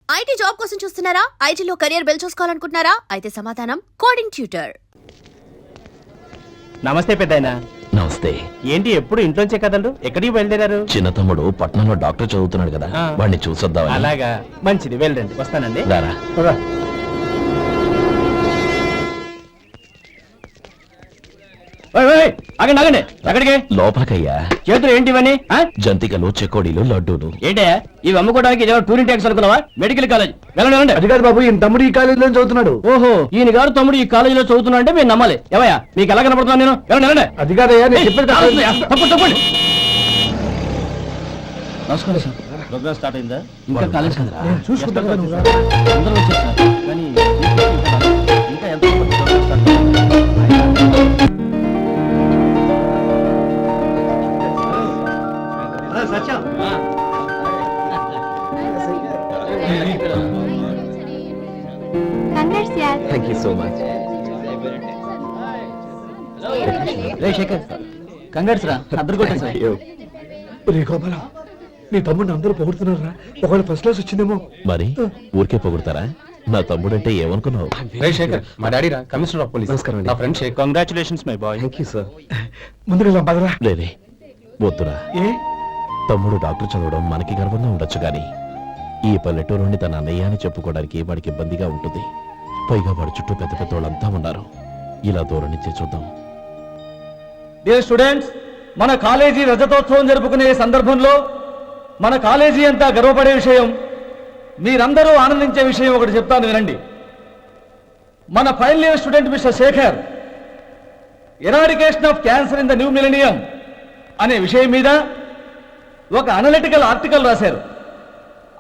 IT job కోసం చూస్తున్నారా? ఐటీలో కెరియర్ బిల్డ్ చూసుకోవాలనుకుంటున్నారా? అయితే సమాధానం కోడింగ్ ట్యూటర్. నమస్తే పెద్దాయనా. నమస్తే. ఏంటి ఎప్పుడు ఇంట్లోంచే కదలరు? ఎక్కడికి బయలుదేరారు? చిన్న తమ్ముడు పట్నంలో డాక్టర్ చదువుతున్నాడు కదా, వాడిని చూసొద్దాం. అలాగా, మంచిది, వెళ్ళండి. వస్తానండి. రారా. ఆగండి ఆగండి, ఎక్కడికి? లోపలికయ్యా. చేతులు ఏంటి ఇవన్నీ? జంతికలు, చెకోడీలు, లడ్డూలు. ఏంటే ఇవి అమ్ముకోవడానికి ఇదేమో టూరింగ్ ట్యాక్స్ అనుకున్నావా? Medical college. వెళ్ళండి వెళ్ళండి. అది కాదు బాబు, ఈయన తమ్ముడు ఈ కాలేజీలో చదువుతున్నాడు. ఓహో, ఈయన గారు తమ్ముడు ఈ కాలేజీలో చదువుతున్నా అంటే మీరు నమ్మాలి. ఏవయ్యా, మీకు ఎలా కనపడుతున్నాను నేను? వెళ్ళండి వెళ్ళండి. అది కాదయ్యా, నేను చెప్పేది తప్పండి తప్పండి. నమస్కారం సార్. ప్రోగ్రామ్ స్టార్ట్ అయిందా? ఇంకా కాలేజ్ కదా, చూసుకుంటాను. అందరూ వచ్చేసారు కానీ ఇంకా ఎంత thank you so much. Shekhar, congrats రా. అద్దరు కొట్టా సార్. రే గోపాల, నీ తమ్ముడిని అందరూ పొగుడుతున్నారా? ఒకవేళ ఫస్ట్ క్లాస్ వచ్చిందేమో. మరి ఊరికే పొగుడతారా? నా తమ్ముడంటే ఏమనుకున్నావు? శేఖర్, మా డాడీ రా, కమిషనర్ ఆఫ్ పోలీస్. నమస్కారం అండి. నా friend Sheikh. Congratulations my boy. Thank you sir. ముందుగా బదరా. లేదే, వద్దురా. ఏ తమ్ముడు డాక్టర్ చదవడం మనకి గర్వంగా ఉండొచ్చు గాని ఈ పల్లెటూరుని తన అన్నయ్య అని చెప్పుకోవడానికి వాడికి ఇబ్బందిగా ఉంటుంది. పైగా వాడి చుట్టూ పెద్ద పెద్ద వాళ్ళంతా ఉన్నారు. ఇలా దూరం నుంచి చూద్దాం. డియర్ స్టూడెంట్స్, మన కాలేజీ రజతోత్సవం జరుపుకునే సందర్భంలో మన కాలేజీ అంతా గర్వపడే విషయం, మీరందరూ ఆనందించే విషయం ఒకటి చెప్తాను వినండి. మన final year student mister Shekhar eradication of cancer in the new millennium అనే విషయం మీద ఒక అనలిటికల్ ఆర్టికల్ రాశారు.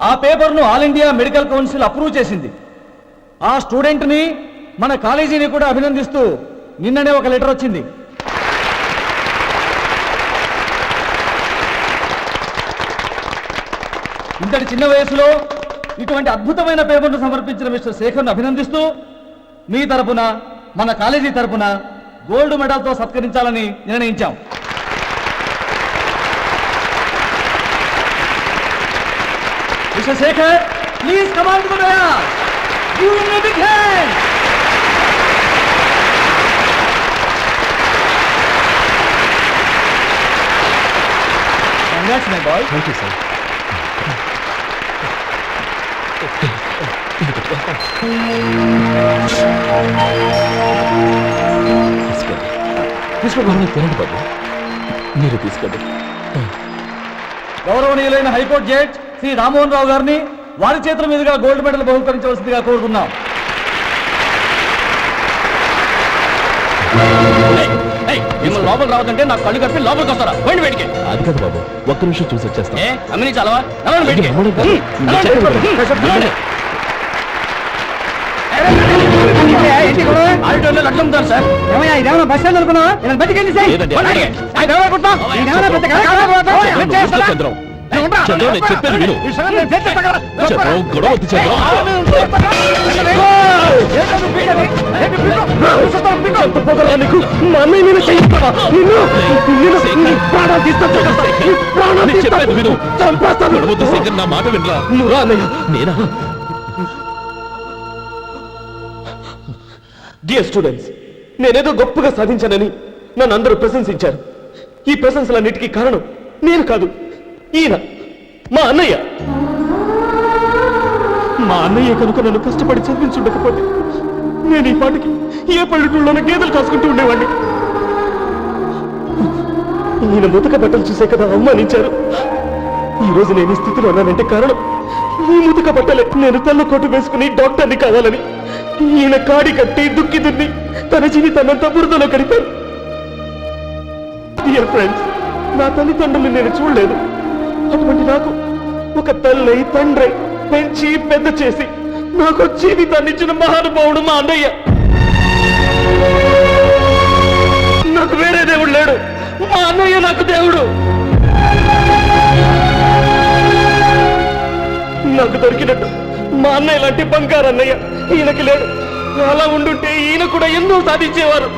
ఆ పేపర్ను all India medical council approve చేసింది. ఆ స్టూడెంట్ని, మన కాలేజీని కూడా అభినందిస్తూ నిన్ననే ఒక లెటర్ వచ్చింది. ఇంతటి చిన్న వయసులో ఇటువంటి అద్భుతమైన పేపర్ను సమర్పించిన మిస్టర్ శేఖర్ను అభినందిస్తూ మీ తరపున, మన కాలేజీ తరపున గోల్డ్ మెడల్తో సత్కరించాలని నిర్ణయించాం. Mister Shekhar, please come on to the dais. Give him a big hand. Congrats my boy. Thank you sir. తీసుకోండి. తినండి బాబు, మీరు తీసుకోండి. గౌరవనీయులైన హైకోర్టు జడ్జ్ శ్రీ రామ్మోహన్ రావు గారిని వారి చేతుల మీదుగా గోల్డ్ మెడల్ బహుకరించవలసిందిగా కోరుతున్నాం. మిమ్మల్ని లోపలికి రావద్దంటే నాకు కళ్ళు కప్పి లోపలికి వస్తారా? పోయింది బయటికి. అది కాదు బాబు, ఒక్క నిమిషం చూసి వచ్చేస్తాం. అమ్మిని చాలవా? ఆడిటోర్లో లక్షలు అమ్ముతారు సార్. ఇదేమన్నా బస్ స్టాండ్ అనుకున్నావా? బయటికి వెళ్ళి చంద్రం, నేను చెప్పేది విను. చంద్రం, గొడవ వద్దు చంద్రం. నా మాట వినరా? నేనా? డియర్ స్టూడెంట్స్, నేనేదో గొప్పగా సాధించానని నన్ను అందరూ ప్రశంసించారు. ఈ ప్రశంసలన్నిటికీ కారణం నేను కాదు, ఈయన మా అన్నయ్య. మా అన్నయ్య కనుక నన్ను కష్టపడి చదివించుండకపోతే నేను ఈ పాటికి ఏ పల్లెటూరులోనే గేదెలు కాసుకుంటూ ఉండేవాడిని. ఈయన ముతక బట్టలు చూసే కదా అవమానించారు. ఈ రోజు నేను ఈ స్థితిలో ఉన్నానంటే కారణం ఈ ముతక బట్టలే. నేను తెల్ల కోటు వేసుకుని డాక్టర్ని కావాలని ఈయన కాడి కట్టి దుక్కి దున్ని తన జీవితాన్నంతా బురదలో కడిపారు. డియర్ ఫ్రెండ్స్, నా తల్లిదండ్రులు నేను చూడలేదు. అటువంటి నాకు ఒక తల్లి తండ్రి పెంచి పెద్ద చేసి నాకు జీవితాన్ని ఇచ్చిన మహానుభావుడు మా అన్నయ్య. నాకు వేరే దేవుడు లేడు, మా అన్నయ్య నాకు దేవుడు. నాకు దొరికినట్టు మా అన్నయ్య లాంటి బంగారు అన్నయ్య ఈయనకి లేడు. అలా ఉండుంటే ఈయన కూడా ఎన్నో సాధించేవారు.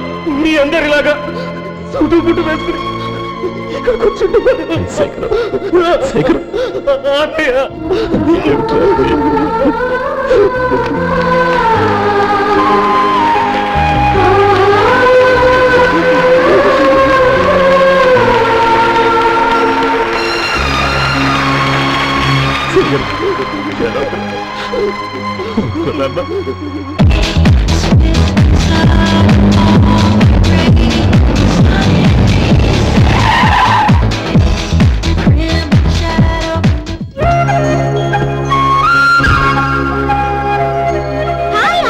మీ అందరిలాగా సుడు గుడ్డు వేసుకుని ఇక్కడ కూర్చుంటున్నారు. Hi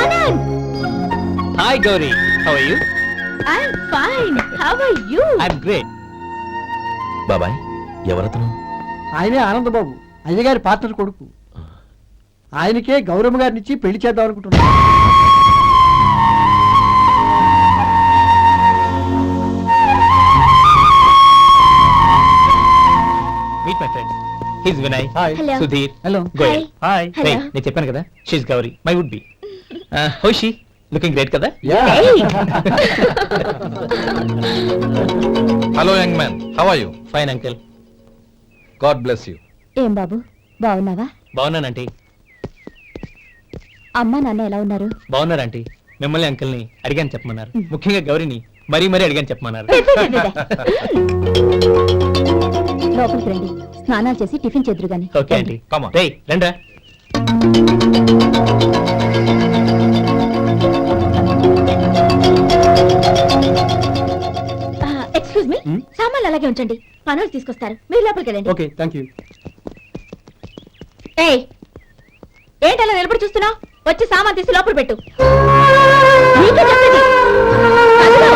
Anand. Hi Gauri, how are you? I'm fine. How are you? I'm great. బాబాయ్ ఎవరతను? ఆయనే ఆనందబాబు, అయ్యగారి పార్ట్నర్ కొడుకు. ఆయనకే గౌరమ్మ గారిని ఇచ్చి పెళ్లి చేద్దాం అనుకుంటున్నాను. Meet my friend. He's Vinay. Hello. Sudheer. Hello. Goyal. Hi. Hello. నేను చెప్పాను కదా, she's Gauri, my would be. How she? Looking great కదా? Hello young man, how are you? Fine uncle. God bless you. ఏం బాబు బాగున్నావా? బాగున్నానంటీ. అమ్మా నాన్న ఎలా ఉన్నారు? బాగున్నారంటీ. మిమ్మల్ని అంకిల్ని అడిగాను చెప్పమన్నారు. ముఖ్యంగా గౌరీని మరీ మరీ అడిగాను చెప్పమన్నారు. లోపలికి రండి, స్నానాలు చేసి టిఫిన్ చేద్దరు గాని. Okay aunty. Come on. రేయ్ రండ్రా. ఎక్స్క్యూజ్ మీ, సామాన్లు అలాగే ఉంచండి, పనులు తీసుకొస్తారు, మీరు లోపలికి వెళ్ళండి. Okay, thank you. ఏయ్, ఏంటలా నిలబడి చూస్తున్నావు? వచ్చి సామాన్ తీసి లోపల పెట్టు. నీకే చెప్పేది. కదులు.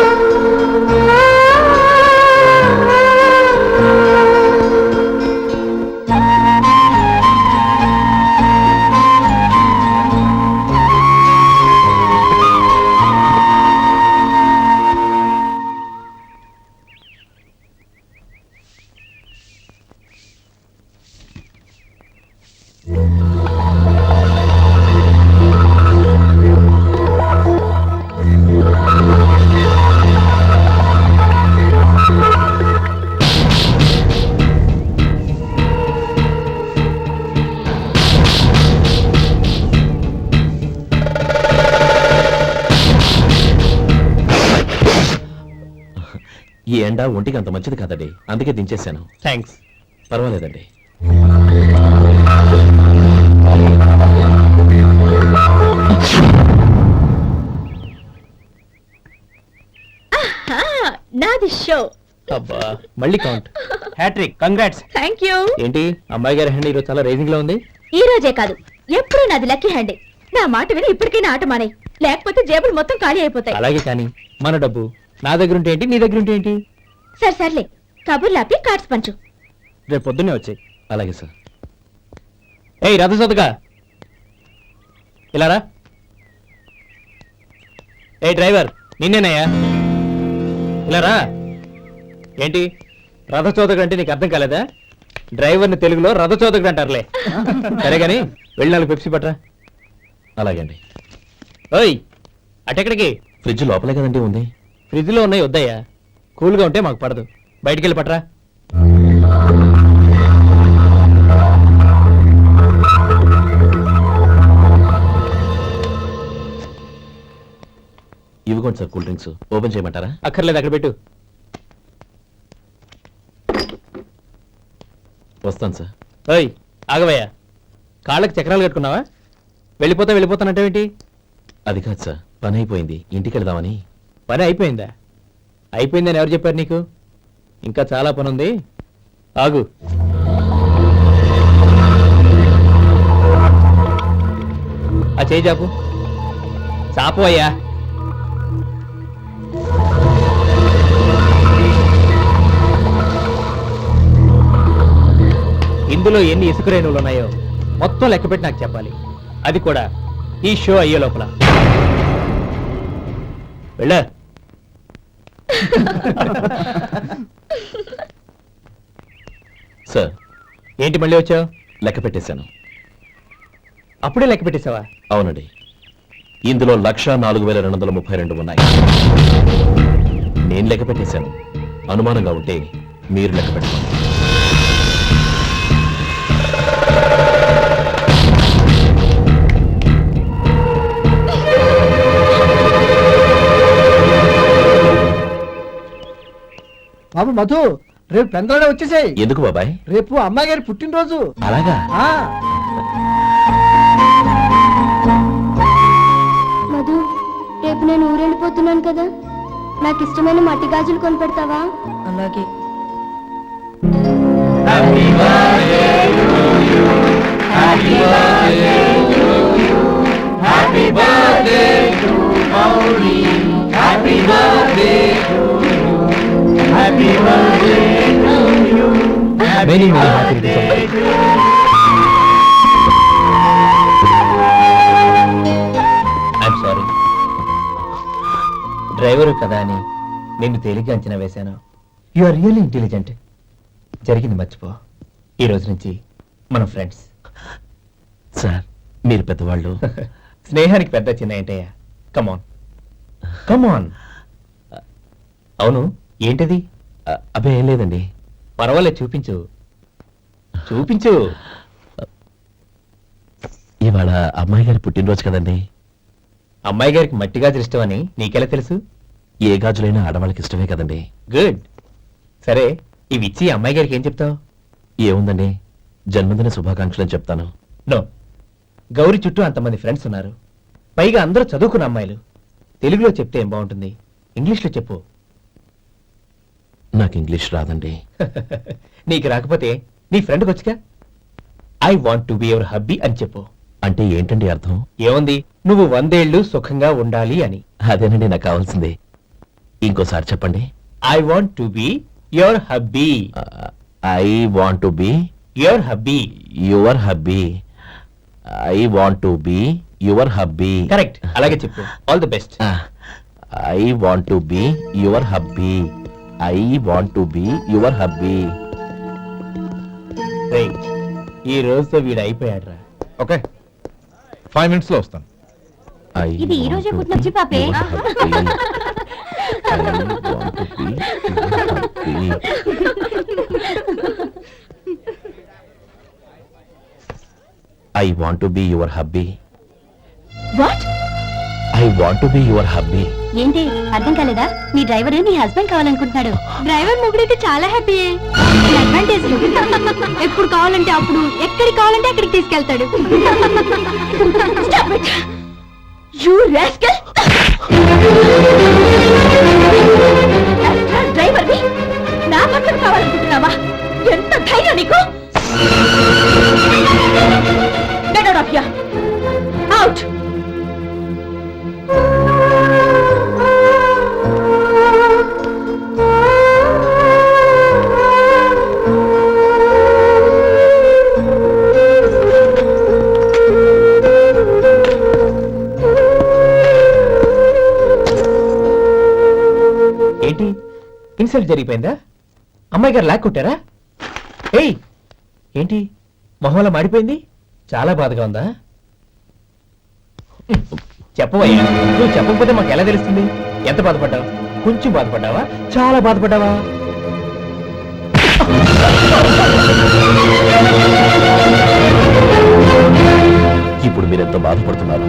ఈ ఎండ ఒంటికి అంత మంచిది కాదండి, అందుకే దించేశాను. థ్యాంక్స్. పర్వాలేదండి. నాది షో. అబ్బా, మళ్ళీ count. Hattrick, congrats. Thank you. ఏంటి అమ్మాయి గారి హ్యాండ్ ఈరోజు చాలా రైజింగ్ లో ఉంది. ఈ రోజే కాదు, ఎప్పుడూ నాది లక్కీ హ్యాండే. నా మాట విని ఇప్పటికైనా ఆట మానే, లేకపోతే జేబులు మొత్తం ఖాళీ అయిపోతాయి. అలాగే కానీ మన డబ్బు నా దగ్గర ఉంటే ఏంటి, నీ దగ్గర ఉంటే ఏంటి? సరే సర్లే, కబుర్లు ఆపి కార్డ్స్ పంచు. రేపు పొద్దున్నే వచ్చాయి. అలాగే సార్. ఏయ్ రథసోదగా, ఇలా రా. ఏ డ్రైవర్, నిన్నేనయ్యా, ఇలా రా. ఏంటి రథచోదకుడు అంటే నీకు అర్థం కాలేదా? డ్రైవర్ని తెలుగులో రథచోదకుడు అంటారులే. సరే గాని వెళ్ళి 4 పెప్సీ పట్రా. అలాగే అండి. ఓయ్ అటెక్కడికి? ఫ్రిడ్జ్ లోపలే కదండి ఉంది. ఫ్రిడ్జ్ లో ఉన్నాయి, వద్దయ్యా. కూల్గా ఉంటే మాకు పడదు. బయటికి వెళ్ళి పట్రా. ఇవ్వకోండి సార్, కూల్ డ్రింక్స్ ఓపెన్ చేయమంటారా? అక్కర్లేదు, అక్కడ పెట్టు. వస్తాను సార్. ఓయ్ ఆగవయ్యా, కాళ్ళకి చక్రాలు కట్టుకున్నావా? వెళ్ళిపోతానంటావేంటి? అది కాదు సార్, పని అయిపోయింది, ఇంటికి వెళదామని. పని అయిపోయిందా? అయిపోయిందని ఎవరు చెప్పారు నీకు? ఇంకా చాలా పని ఉంది, ఆగు. ఆ చేయి చాపు. చాపు అయ్యా. ఇందులో ఎన్ని ఇసుక రేణువులు ఉన్నాయో మొత్తం లెక్కపెట్టి నాకు చెప్పాలి. అది కూడా ఈ షో అయ్యే లోపల. వెళ్ళ. సార్, ఏంటి మళ్ళీ వచ్చావు? లెక్క పెట్టేశాను. అప్పుడే లెక్క పెట్టేశావా? అవునండి, ఇందులో 1,04,232 ఉన్నాయి. నేను లెక్క పెట్టేశాను. అనుమానంగా ఉంటే మీరు లెక్క పెట్టండి. బాబు మధు, రేపు పెందలాడే వచ్చేసాయి. ఎందుకు బాబాయ్? రేపు అమ్మాయి గారి పుట్టినరోజు. అలాగా? ఆ కొనుక్కున్నాను కదా, నాకు ఇష్టమైన మట్టి గాజులు కొనిపెడతావా? అలాగే. Many happy returns. I'm sorry. Driver కదా అని నిన్ను తేలిగ్గా అంచనా వేశాను. You are really intelligent. జరిగింది మర్చిపో. ఈ రోజు నుంచి మనం ఫ్రెండ్స్. సార్ మీరు పెద్దవాళ్ళు. స్నేహానికి పెద్ద చిన్న ఏంటయ్యా? కమాన్ కమాన్. అవును, ఏంటిది? అబ్బే ఏం లేదండి. పర్వాలేదు, చూపించు చూపించు. ఇవాళ అమ్మాయి గారి పుట్టినరోజు కదండి. అమ్మాయి గారికి మట్టి గాజులు ఇష్టమని నీకెలా తెలుసు? ఏ గాజులైనా ఆడవాళ్ళకి ఇష్టమే కదండి. గుడ్. సరే, ఇవి ఇచ్చి అమ్మాయి గారికి ఏం చెప్తావు? ఏముందండి, జన్మదిన శుభాకాంక్షలు అని చెప్తాను. నో, గౌరీ చుట్టూ అంతమంది ఫ్రెండ్స్ ఉన్నారు, పైగా అందరూ చదువుకున్న అమ్మాయిలు. తెలుగులో చెప్తే ఏం బాగుంటుంది, ఇంగ్లీష్లో చెప్పు. నాకు ఇంగ్లీష్ రాదండి. నీకు రాకపోతే నీ ఫ్రెండ్కి వచ్చిగా I want to be your hubby అని చెప్పు. అంటే ఏంటండి అర్థం? ఏముంది, నువ్వు 100 ఏళ్ళు సుఖంగా ఉండాలి అని. అదేనండి నాకు కావాల్సింది. ఇంకోసారి చెప్పండి. I want to be your hubby. I want to be your hubby. Your hubby. I want to be your hubby. Correct, అలాగే చెప్పు. All the best. I want to be your hubby. I want to be your hubby. ఈ రోజుతో వీడు అయిపోయాడ్రా. Okay, 5 minutes లో వస్తాను. ఇది ఈ రోజే పుట్టినొచ్చి పాపే. I want to be your hubby. What? I want to be your hubby. ఏంటి అర్థం కాలేదా? మీ డ్రైవర్ నీ హస్బెండ్ కావాలనుకుంటున్నాడు. డ్రైవర్ మొగుడైతే చాలా హ్యాపీ. అడ్వాంటేజ్ ఎప్పుడు కావాలంటే అప్పుడు, ఎక్కడికి కావాలంటే అక్కడికి తీసుకెళ్తాడు. You rascal! డ్రైవర్ని నా భర్తను కావాలనుకుంటున్నావా? ఎంత ధైర్యం నీకు? Get out of here! Out! ఏంటి, ఇన్సల్ట్ జరిగిపోయిందా? అమ్మాయి గారు లాక్ కొట్టారా? ఏయ్, ఏంటి మొహంలో మాడిపోయింది? చాలా బాధగా ఉందా? చెప్పవయ్యా, నువ్వు చెప్పకపోతే మాకు ఎలా తెలుస్తుంది? ఎంత బాధపడ్డావు? కొంచెం బాధపడ్డావా? చాలా బాధపడ్డావా? ఇప్పుడు మీరెంత బాధపడుతున్నారు,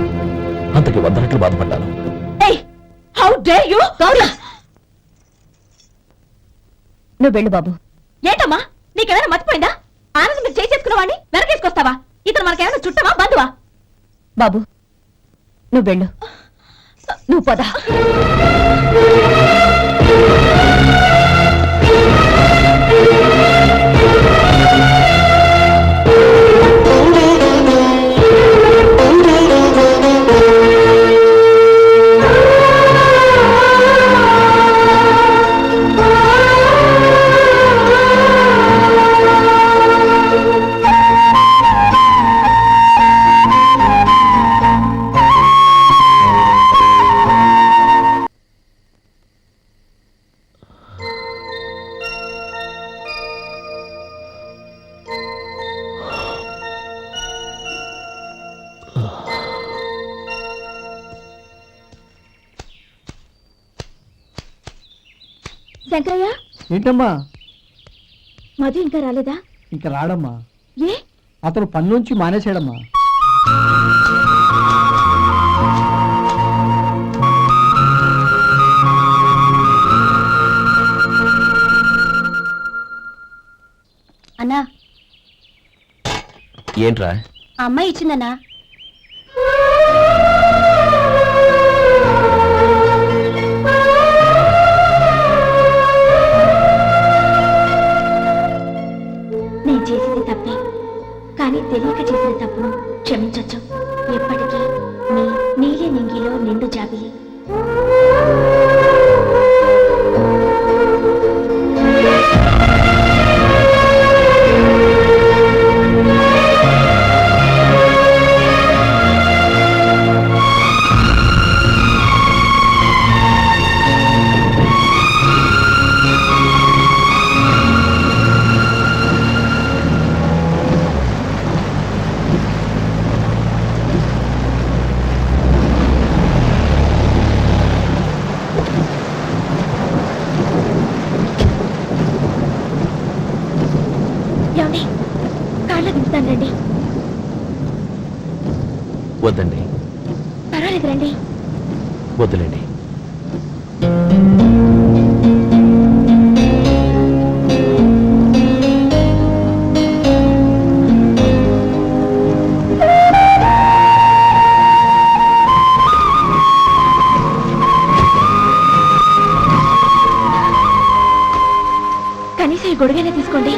అంతకి 100 రెట్లు బాధపడ్డాను. Hey! How dare you? Gauri, నువ్వు వెళ్ళు బాబు. ఏంటమ్మా, నీకేమైనా మర్చిపోయిందా? ఆనందం మీరు చేసుకున్నవాడిని వెనకేసుకొస్తావా? ఇతను మనకేమైనా చుట్టమా, బంధువా? బాబు నువ్వు వెళ్ళు. నువ్వు పద. శంకరయ్య, ఏంటమ్మా? మధు ఇంకా రాలేదా? ఇంకా రాడమ్మా. ఏ? అతను పనిలోంచి మానేశాడమ్మా. అన్నా, ఏంట్రా? ఆ అమ్మాయి ఇచ్చిందన్నా. కానీ తెలియక చేసిన తప్పును క్షమించొచ్చు. ఎప్పటికీ మీ నీలి నింగిలో నిండు జాబిలి. ఏమండి, కార్లో దింపుతాను రండి. వద్దండి, పర్వాలేదు రండి. వద్దులేండి. కనీసం ఈ గొడుగైనా తీసుకోండి.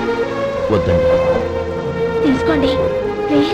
వద్దండి. తీసుకోండి ప్లీజ్.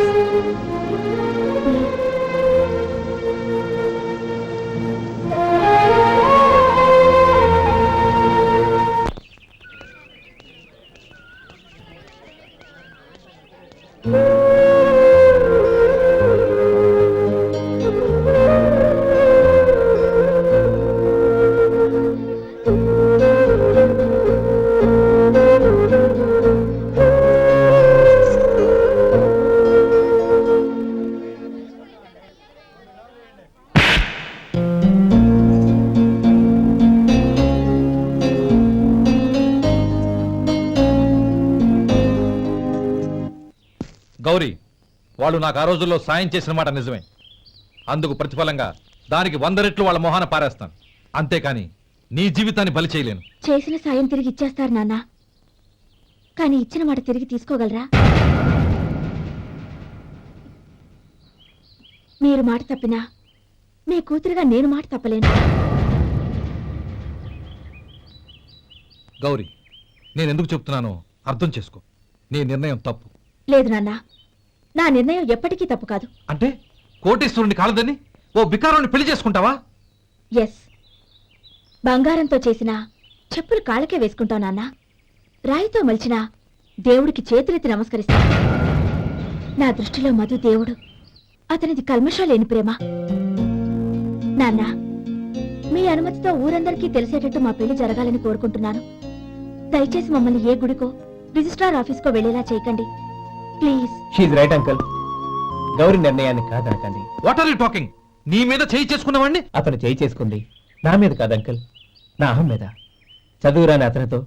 గౌరీ, వాళ్ళు నాకు ఆ రోజుల్లో సాయం చేసిన మాట నిజమే. అందుకు ప్రతిఫలంగా దానికి 100 రెట్లు వాళ్ళ మొహాన పారేస్తాను. అంతేకాని నీ జీవితాన్ని బలి చేయలేను. చేసిన సాయం తిరిగి ఇచ్చేస్తారు నాన్న, కానీ ఇచ్చిన మాట తిరిగి తీసుకోగలరా? మీరు మాట తప్పినా మీ కూతురుగా నేను మాట తప్పలేను. గౌరీ, నేను ఎందుకు చెప్తున్నానో అర్థం చేసుకో. నీ నిర్ణయం తప్పు. లేదు నాన్న, నా నిర్ణయం ఎప్పటికీ తప్పు కాదు. అంటే కోటేశ్వరుని కాలదని ఓ బికారుని పెళ్లి చేసుకుంటావా? ఎస్, బంగారంతో చేసిన చెప్పులు కాళ్ళకే వేసుకుంటావు నాన్న. రాయితో మలిచిన దేవుడికి చేతులెత్తి నమస్కరిస్తా. నా దృష్టిలో మధు దేవుడు, అతనిది కల్మషం లేని ప్రేమ. నాన్న, మీ అనుమతితో ఊరందరికీ తెలిసేటట్టు మా పెళ్లి జరగాలని కోరుకుంటున్నాను. దయచేసి మమ్మల్ని ఏ గుడికో రిజిస్ట్రార్ ఆఫీస్కో వెళ్లేలా చేయకండి please. She's right uncle. Gauri నిర్ణయాన్ని కాదనకండి. What are you talking? నీ మీద చేయి చేసుకున్నవాడిని అతను చేయి చేసుకుంది నా మీద కాదు అంకుల్, నా అహం మీద. చదువురాని అతనితో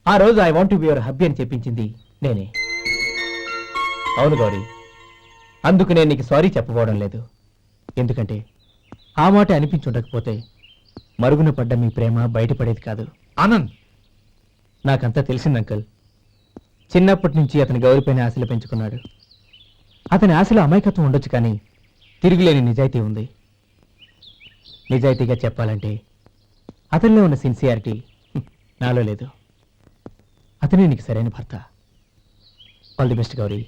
ఆ రోజు I want to be your hubby అని చెప్పించింది నేనే. అవును గౌరీ, అందుకు నేను నీకు సారీ చెప్పబోవడం లేదు. ఎందుకంటే ఆ మాట అనిపించుండకపోతే మరుగున పడ్డ మీ ప్రేమ బయటపడేది కాదు. ఆనంద్, నాకంతా తెలిసింది అంకుల్. చిన్నప్పటి నుంచి అతని గౌరీపైన ఆశలు పెంచుకున్నాడు. అతని ఆశలో అమాయకత్వం ఉండొచ్చు, కానీ తిరుగులేని నిజాయితీ ఉంది. నిజాయితీగా చెప్పాలంటే అతనిలో ఉన్న సిన్సియారిటీ నాలో లేదు. అతనే నీకు సరైన భర్త. All the best Gauri.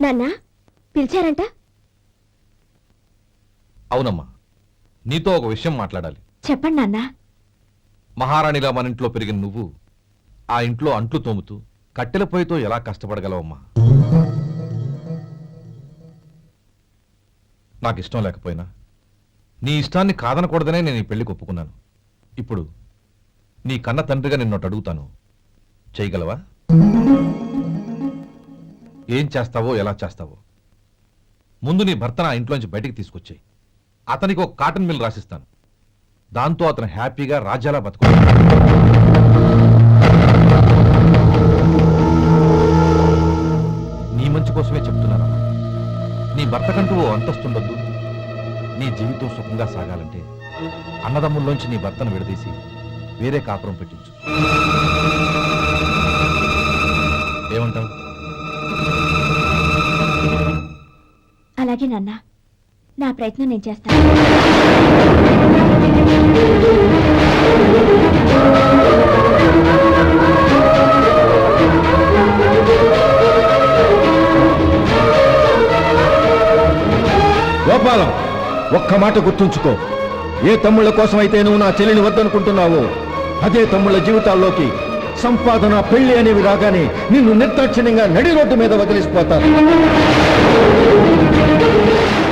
నాన్న, పిలిచారంట? అవునమ్మా, నీతో ఒక విషయం మాట్లాడాలి. చెప్పండి నాన్న. మహారాణిలా మన ఇంట్లో పెరిగిన నువ్వు ఆ ఇంట్లో అంట్లు తోముతూ కట్టెల పొయ్యితో ఎలా కష్టపడగలవమ్మా? నాకు ఇష్టం లేకపోయినా నీ ఇష్టాన్ని కాదనకూడదనే నేను ఈ పెళ్లికి ఒప్పుకున్నాను. ఇప్పుడు నీ కన్న తండ్రిగా నిన్నొకటి అడుగుతాను, చేయగలవా? ఏం చేస్తావో ఎలా చేస్తావో ముందు నీ భర్త నా ఇంట్లోంచి బయటికి తీసుకొచ్చాయి. అతనికి ఒక కాటన్ మిల్ రాసిస్తాను. దాంతో అతను హ్యాపీగా రాజ్యాలా బతుకుతాడు. నీ మంచి కోసమే చెప్తున్నాను. నీ భర్తకంటూ ఓ అంతస్తుండొద్దు, నీ జీవితం సుఖంగా సాగాలంటే అన్నదమ్ముల్లోంచి నీ భర్తను విడదీసి వేరే కాపురం పెట్టించు. ఏమంటావు? అలాగే నాన్న, నా ప్రయత్నం నేను చేస్తాను. గోపాలం, ఒక్క మాట గుర్తుంచుకో. ఏ తమ్ముళ్ళ కోసమైతే నువ్వు నా చెల్లిని వద్దనుకుంటున్నావో అదే తమ్ముళ్ళ జీవితాల్లోకి సంపాదన, పెళ్లి అనేవి రాగానే నిన్ను నిర్దాక్షిణ్యంగా నడి రోడ్డు మీద వదిలిసిపోతారు.